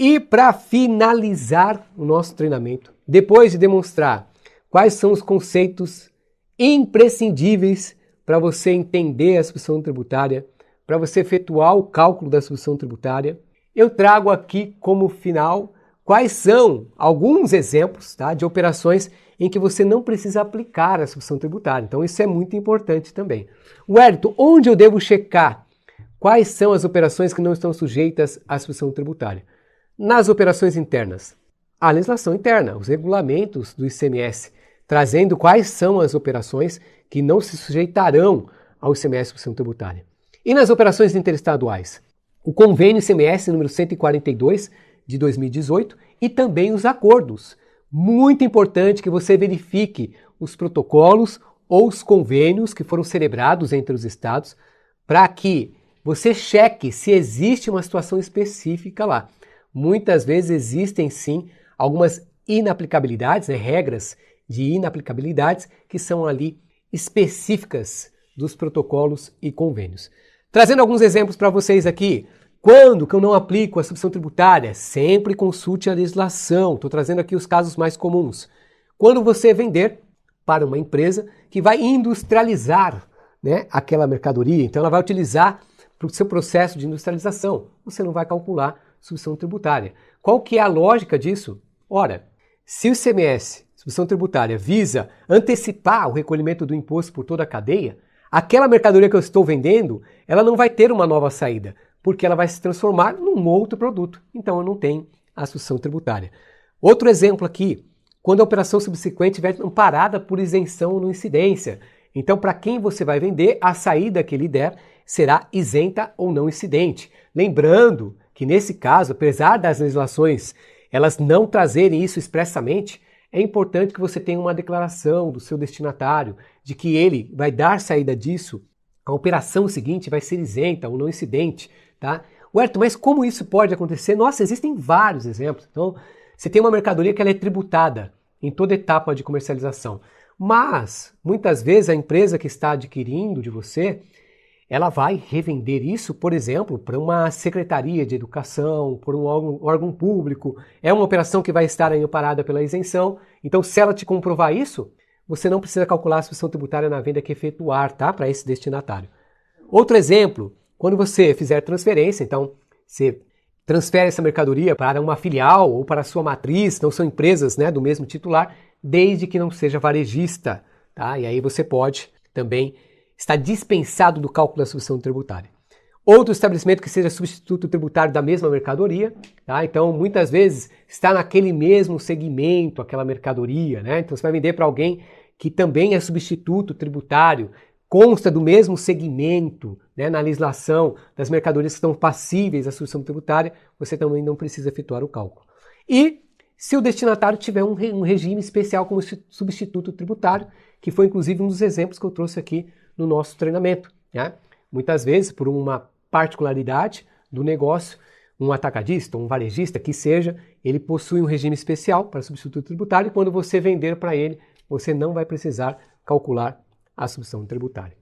E para finalizar o nosso treinamento, depois de demonstrar quais são os conceitos imprescindíveis para você entender a substituição tributária, para você efetuar o cálculo da substituição tributária, eu trago aqui como final quais são alguns exemplos, tá, de operações em que você não precisa aplicar a substituição tributária. Então isso é muito importante também. Wellington, onde eu devo checar quais são as operações que não estão sujeitas à substituição tributária? Nas operações internas, a legislação interna, os regulamentos do ICMS, trazendo quais são as operações que não se sujeitarão ao ICMS substituição tributária. E nas operações interestaduais, o convênio ICMS número 142 de 2018 e também os acordos. Muito importante que você verifique os protocolos ou os convênios que foram celebrados entre os estados para que você cheque se existe uma situação específica lá. Muitas vezes existem sim algumas inaplicabilidades, regras de inaplicabilidades que são ali específicas dos protocolos e convênios. Trazendo alguns exemplos para vocês aqui. Quando que eu não aplico a substituição tributária? Sempre consulte a legislação. Estou trazendo aqui os casos mais comuns. Quando você vender para uma empresa que vai industrializar, né, aquela mercadoria, então ela vai utilizar para o seu processo de industrialização, você não vai calcular substituição tributária. Qual que é a lógica disso? Ora, se o ICMS, substituição tributária, visa antecipar o recolhimento do imposto por toda a cadeia, aquela mercadoria que eu estou vendendo, ela não vai ter uma nova saída, porque ela vai se transformar num outro produto. Então eu não tenho a substituição tributária. Outro exemplo aqui, quando a operação subsequente estiver amparada por isenção ou não incidência. Então, para quem você vai vender, a saída que ele der será isenta ou não incidente. Lembrando que nesse caso, apesar das legislações elas não trazerem isso expressamente, é importante que você tenha uma declaração do seu destinatário de que ele vai dar saída disso, a operação seguinte vai ser isenta ou não incidente, tá? Wellington, mas como isso pode acontecer? Nossa, existem vários exemplos. Então, você tem uma mercadoria que ela é tributada em toda etapa de comercialização, mas muitas vezes a empresa que está adquirindo de você, ela vai revender isso, por exemplo, para uma secretaria de educação, por um órgão público. É uma operação que vai estar aí amparada pela isenção. Então, se ela te comprovar isso, você não precisa calcular a substituição tributária na venda que efetuar, tá? Para esse destinatário. Outro exemplo, quando você fizer transferência, então você transfere essa mercadoria para uma filial ou para a sua matriz, não são empresas, né, do mesmo titular, desde que não seja varejista, tá? E aí você pode também estar dispensado do cálculo da substituição tributária. Outro estabelecimento que seja substituto tributário da mesma mercadoria, tá? Então muitas vezes está naquele mesmo segmento aquela mercadoria, né? Então você vai vender para alguém que também é substituto tributário, consta do mesmo segmento, né, na legislação das mercadorias que estão passíveis à substituição tributária, você também não precisa efetuar o cálculo. E se o destinatário tiver um regime especial como substituto tributário, que foi inclusive um dos exemplos que eu trouxe aqui no nosso treinamento, né? Muitas vezes, por uma particularidade do negócio, um atacadista, um varejista, que seja, ele possui um regime especial para substituto tributário e quando você vender para ele, você não vai precisar calcular a substituição tributária.